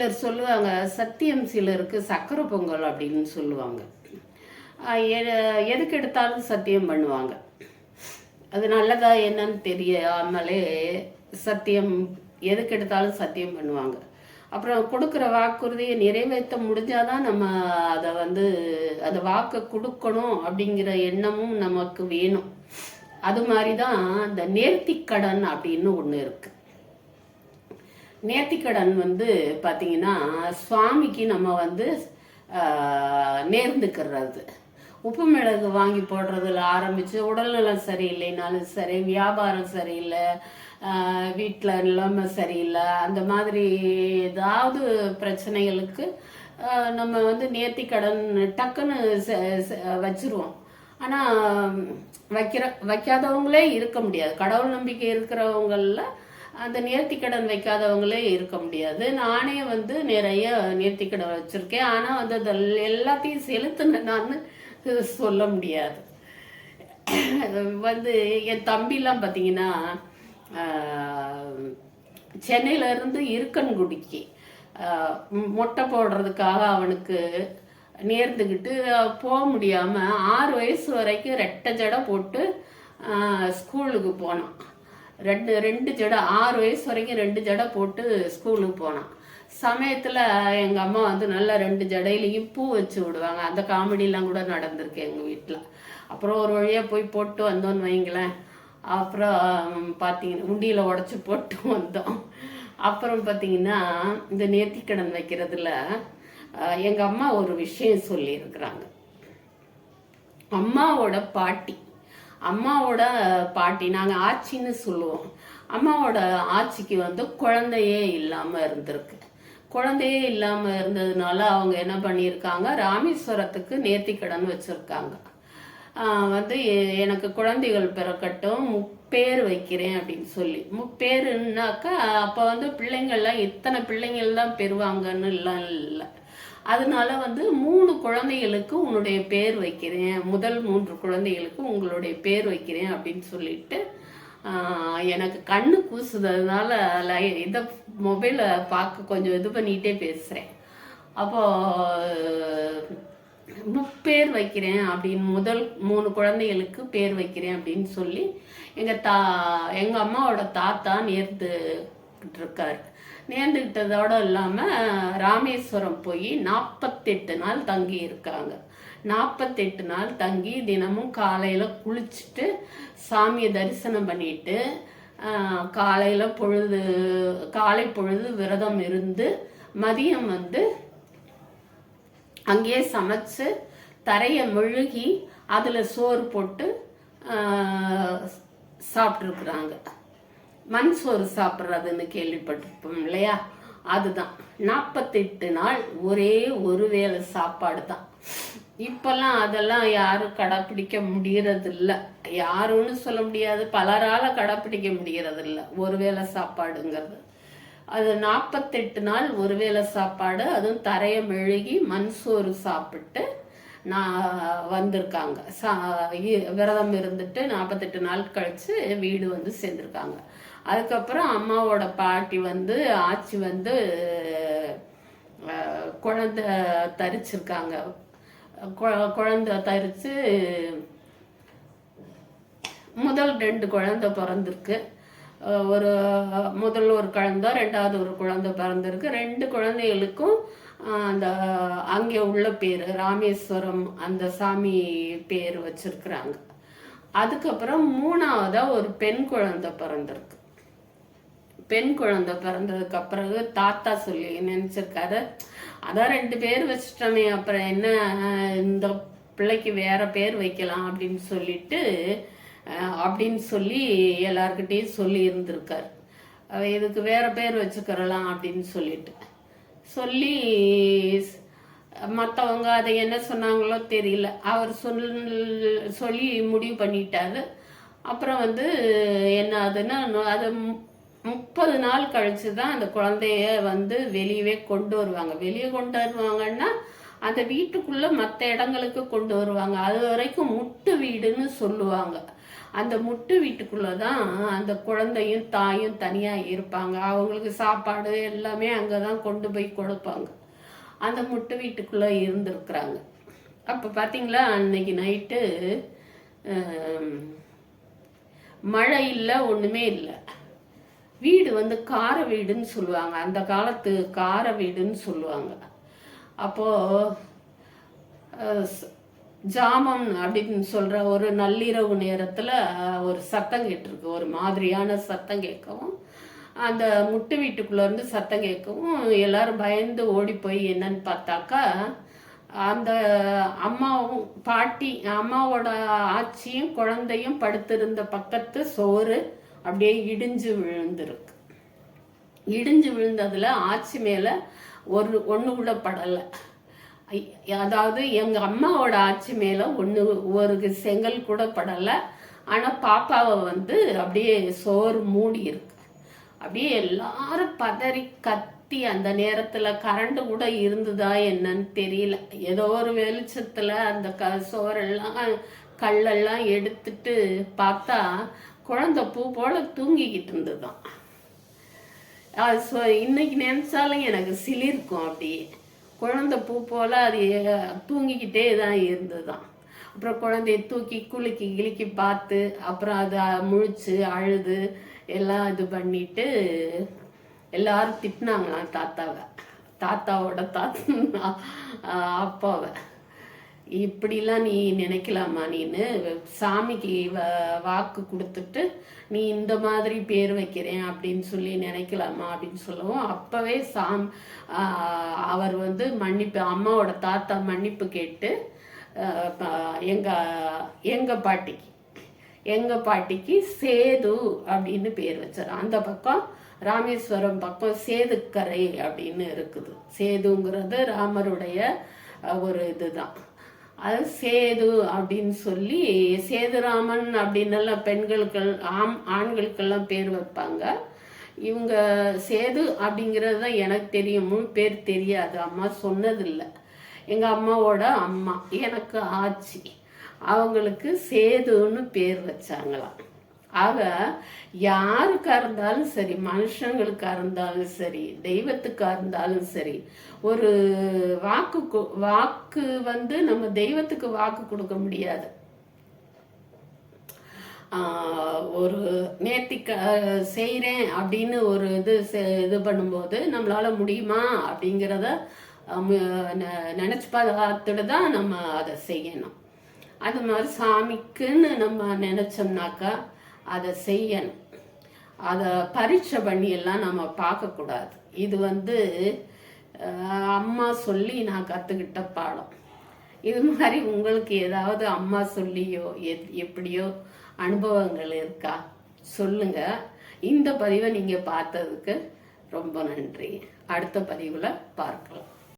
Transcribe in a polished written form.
சிலர் சொல்லுவாங்க, சத்தியம் சிலருக்கு சக்கரை பொங்கல் அப்படின்னு சொல்லுவாங்க. எதுக்கு எடுத்தாலும் சத்தியம் பண்ணுவாங்க. அது நல்லதா என்னன்னு தெரியாமலே சத்தியம் எதுக்கு எடுத்தாலும் சத்தியம் பண்ணுவாங்க. அப்புறம் கொடுக்குற வாக்குறுதியை நிறைவேற்ற முடிஞ்சாதான் நம்ம அதை அந்த வாக்கை கொடுக்கணும் அப்படிங்கிற எண்ணமும் நமக்கு வேணும். அது மாதிரி தான் இந்த நேர்த்திக்கடன் அப்படின்னு ஒன்று இருக்கு. நேர்த்திக்கடன் பார்த்தீங்கன்னா சுவாமிக்கு நம்ம நேர்ந்துக்கிறது. உப்பு மிளகு வாங்கி போடுறதுல ஆரம்பித்து உடல்நலம் சரியில்லைனாலும் சரி, வியாபாரம் சரியில்லை, வீட்டில் நிலைமை சரியில்லை, அந்த மாதிரி ஏதாவது பிரச்சனைகளுக்கு நம்ம நேர்த்திக்கடன் டக்குன்னு வச்சிருவோம். ஆனால் வைக்காதவங்களே இருக்க முடியாது. கடவுள் நம்பிக்கை இருக்கிறவங்கள அந்த நேர்த்திக்கடன் வைக்காதவங்களே இருக்க முடியாது. நானே நிறைய நேர்த்திக்கடன் வச்சுருக்கேன். ஆனால் அது எல்லாத்தையும் செலுத்தினேன்னு சொல்ல முடியாது. என் தம்பிலாம் பார்த்தீங்கன்னா சென்னையிலேருந்து இருக்கன்குடிக்கு மொட்டை போடுறதுக்காக அவனுக்கு நேர்ந்துக்கிட்டு போக முடியாமல் 6 வயசு வரைக்கும் ரெட்டை ஜடை போட்டு ஸ்கூலுக்கு போனான். ரெண்டு ஜடை 6 வயசு வரைக்கும் 2 ஜடை போட்டு ஸ்கூலுக்கு போனான். சமயத்தில் எங்கள் அம்மா நல்ல 2 ஜடையிலையும் பூ வச்சு விடுவாங்க. அந்த காமெடியெலாம் கூட நடந்திருக்கு எங்கள் வீட்டில். அப்புறம் ஒரு வழியாக போய் போட்டு வந்தோன்னு வைங்களேன். அப்புறம் பார்த்தீங்கன்னா உண்டியில் உடச்சி போட்டு வந்தோம். அப்புறம் பார்த்தீங்கன்னா இந்த நேர்த்திக்கடன் வைக்கிறதுல எங்கள் அம்மா ஒரு விஷயம் சொல்லியிருக்கிறாங்க. அம்மாவோட பாட்டி நாங்கள் ஆட்சின்னு சொல்லுவோம். அம்மாவோட ஆட்சிக்கு குழந்தையே இல்லாமல் இருந்திருக்கு. குழந்தையே இல்லாமல் இருந்ததுனால அவங்க என்ன பண்ணியிருக்காங்க, ராமேஸ்வரத்துக்கு நேர்த்திக்கடன் வச்சுருக்காங்க. எனக்கு குழந்தைகள் பிறக்கட்டும், முப்பேர் வைக்கிறேன் அப்படின்னு சொல்லி. முப்பேருன்னாக்கா அப்போ பிள்ளைங்கள்லாம் எத்தனை பிள்ளைங்கள் தான் பெறுவாங்கன்னு எல்லாம் இல்லை. அதனால 3 குழந்தைகளுக்கு உன்னுடைய பேர் வைக்கிறேன், முதல் 3 குழந்தைகளுக்கு உங்களுடைய பேர் வைக்கிறேன் அப்படின்னு சொல்லிட்டு எனக்கு கண்ணு கூசுறதுனால இதை மொபைலை பார்க்க கொஞ்சம் இது பண்ணிகிட்டே பேசுகிறேன். அப்போது முப்பேர் வைக்கிறேன் அப்படின்னு முதல் 3 குழந்தைகளுக்கு பேர் வைக்கிறேன் அப்படின்னு சொல்லி எங்கள் அம்மாவோட தாத்தா நேர்ந்துக்கிட்டு இருக்காரு. நேர்ந்துக்கிட்டதோடு இல்லாமல் ராமேஸ்வரம் போய் 48 நாள் தங்கி இருக்காங்க. 48 நாள் தங்கி தினமும் காலையில் குளிச்சுட்டு சாமியை தரிசனம் பண்ணிட்டு காலை பொழுது விரதம் இருந்து மதியம் அங்கேயே சமைச்சு தரையை மெழுகி அதில் சோறு போட்டு சாப்பிட்ருக்குறாங்க. மண் சோறு சாப்பிட்றதுன்னு கேள்விப்பட்டிருப்போம் இல்லையா? அதுதான் 48 நாள் ஒரே ஒரு வேளை சாப்பாடு தான். இப்பெல்லாம் அதெல்லாம் யாரும் கடைப்பிடிக்க முடியறதில்ல. யாருன்னு சொல்ல முடியாது, பலரால் கடைப்பிடிக்க முடியறதில்ல ஒரு வேளை சாப்பாடுங்கிறது. அது 48 நாள் ஒரு வேளை சாப்பாடு, அதுவும் தரையை மெழுகி மண் சோறு சாப்பிட்டு வந்திருக்காங்க. விரதம் இருந்துட்டு 48 நாள் கழிச்சு வீடு சேர்ந்துருக்காங்க. அதுக்கப்புறம் அம்மாவோட பாட்டி ஆச்சி குழந்தை தரிச்சிருக்காங்க. குழந்தை தரிச்சு முதல் 2 குழந்தை பிறந்திருக்கு. முதல்ல ஒரு குழந்தை, 2வது ஒரு குழந்தை பிறந்திருக்கு. 2 குழந்தைகளுக்கும் அங்கே உள்ள பேர் ராமேஸ்வரம் அந்த சாமி பேர் வச்சிருக்கிறாங்க. அதுக்கப்புறம் 3வதா ஒரு பெண் குழந்தை பிறந்திருக்கு. பெண் குழந்தை பிறந்ததுக்கு பிறகு தாத்தா சொல்லி நினைச்சிருக்காரு, அதான் 2 பேர் வச்சிட்டோமே, அப்புறம் என்ன இந்த பிள்ளைக்கு வேற பேர் வைக்கலாம் அப்படின்னு சொல்லி எல்லார்கிட்டையும் சொல்லி இருந்திருக்காரு. இதுக்கு வேற பேர் வச்சுக்கிறலாம் அப்படின்னு சொல்லி மற்றவங்க அதை என்ன சொன்னாங்களோ தெரியல. அவர் சொல்லி முடிவு பண்ணிட்டாரு. அப்புறம் என்ன ஆகுதுன்னா, அது 30 நாள் கழிச்சு தான் அந்த குழந்தைய வெளியவே கொண்டு வருவாங்க. வெளியே கொண்டு வருவாங்கன்னா அந்த வீட்டுக்குள்ள மற்ற இடங்களுக்கு கொண்டு வருவாங்க. அது வரைக்கும் முட்டு வீடுன்னு சொல்லுவாங்க. அந்த முட்டு வீட்டுக்குள்ள தான் அந்த குழந்தையும் தாயும் தனியா இருப்பாங்க. அவங்களுக்கு சாப்பாடு எல்லாமே அங்கதான் கொண்டு போய் கொடுப்பாங்க. அந்த முட்டு வீட்டுக்குள்ள இருந்திருக்கிறாங்க. அப்ப பாத்தீங்களா, அன்னைக்கு நைட்டு மழை இல்லை, ஒண்ணுமே இல்லை. வீடு வந்து கார வீடுன்னு சொல்லுவாங்க, அந்த காலத்து கார வீடுன்னு சொல்லுவாங்க. அப்போ ஜாமம் அப்படின்னு சொல்ற ஒரு நள்ளிரவு நேரத்துல ஒரு சத்தம் கேட்டிருக்கு. ஒரு மாதிரியான சத்தம் கேட்கவும், அந்த முட்டு வீட்டுக்குள்ள இருந்து சத்தம் கேட்கவும் எல்லாரும் பயந்து ஓடி போய் என்னன்னு பார்த்தாக்கா, அந்த அம்மாவும் அம்மாவோட ஆச்சியும் குழந்தையும் படுத்திருந்த பக்கத்து சோறு அப்படியே இடிஞ்சு விழுந்திருக்கு. இடிஞ்சு விழுந்ததுல ஆச்சி மேல ஒண்ணு கூட படலை. அதாவது எங்க அம்மாவோட ஆட்சி மேல ஒரு செங்கல் கூட படலை. ஆனா பாப்பாவை வந்து அப்படியே சோறு மூடி இருக்கு. அப்படியே எல்லாரும் பதறி கத்தி, அந்த நேரத்துல கரண்ட் கூட இருந்ததா என்னன்னு தெரியல. ஏதோ ஒரு வெளிச்சத்துல அந்த சோறெல்லாம் கல்லெல்லாம் எடுத்துட்டு பார்த்தா குழந்தை பூ போல தூங்கிக்கிட்டு இருந்ததுதான். இன்னைக்கு நினைச்சாலும் எனக்கு சிலிர்க்கும். அப்படியே குழந்தை பூ போல அது தூங்கிக்கிட்டே தான் இருந்ததுதான். அப்புறம் குழந்தைய தூக்கி குலுக்கி கிளுக்கி பார்த்து, அப்புறம் அதை முழிச்சு அழுது எல்லாம் இது பண்ணிட்டு எல்லாரும் திட்டினாங்களாம் தாத்தாவோட அப்பாவை. இப்படிலாம் நீ நினைக்கலாமா, நீன்னு சாமிக்கு வாக்கு கொடுத்துட்டு நீ இந்த மாதிரி பேர் வைக்கிறேன் அப்படின்னு சொல்லி நினைக்கலாமா அப்படின்னு சொல்லவும், அப்பவே அவர் வந்து மன்னிப்பு, அம்மாவோட தாத்தா மன்னிப்பு கேட்டு எங்க பாட்டிக்கு சேது அப்படின்னு பேர் வச்சார். அந்த பக்கம் ராமேஸ்வரம் பக்கம் சேதுக்கரை அப்படின்னு இருக்குது. சேதுங்கிறது ராமருடைய ஒரு இதுதான். அது சேது அப்படின்னு சொல்லி சேதுராமன் அப்படின்னு பெண்களுக்கு ஆண்களுக்கெல்லாம் பேர் வைப்பாங்க. இவங்க சேது அப்படிங்கிறது தான் எனக்கு தெரியும், முழு பேர் தெரியாது, அம்மா சொன்னதில்லை. எங்க அம்மாவோட அம்மா எனக்கு ஆச்சி, அவங்களுக்கு சேதுன்னு பேர் வச்சாங்களாம். ஆக யாருக்கா இருந்தாலும் சரி, மனுஷங்களுக்கா இருந்தாலும் சரி, தெய்வத்துக்கா இருந்தாலும் சரி, ஒரு வாக்கு வந்து நம்ம தெய்வத்துக்கு வாக்கு கொடுக்க முடியாது. ஒரு நேர்த்திக்க செய்கிறேன் அப்படின்னு ஒரு இது பண்ணும்போது நம்மளால முடியுமா அப்படிங்கிறத நினைச்சு பார்த்துட்டு தான் நம்ம அதை செய்யணும். அது மாதிரி சாமிக்குன்னு நம்ம நினைச்சோம்னாக்கா அதை செய்யணும். அதை பரீட்சை பண்ணி எல்லாம் நம்ம பார்க்கக்கூடாது. இது வந்து அம்மா சொல்லி நான் கற்றுக்கிட்ட பாடம். இது மாதிரி உங்களுக்கு ஏதாவது அம்மா சொல்லியோ எப்படியோ அனுபவங்கள் இருக்கா சொல்லுங்க. இந்த பதிவை நீங்க பார்த்ததுக்கு ரொம்ப நன்றி. அடுத்த பதிவுல பார்க்கலாம்.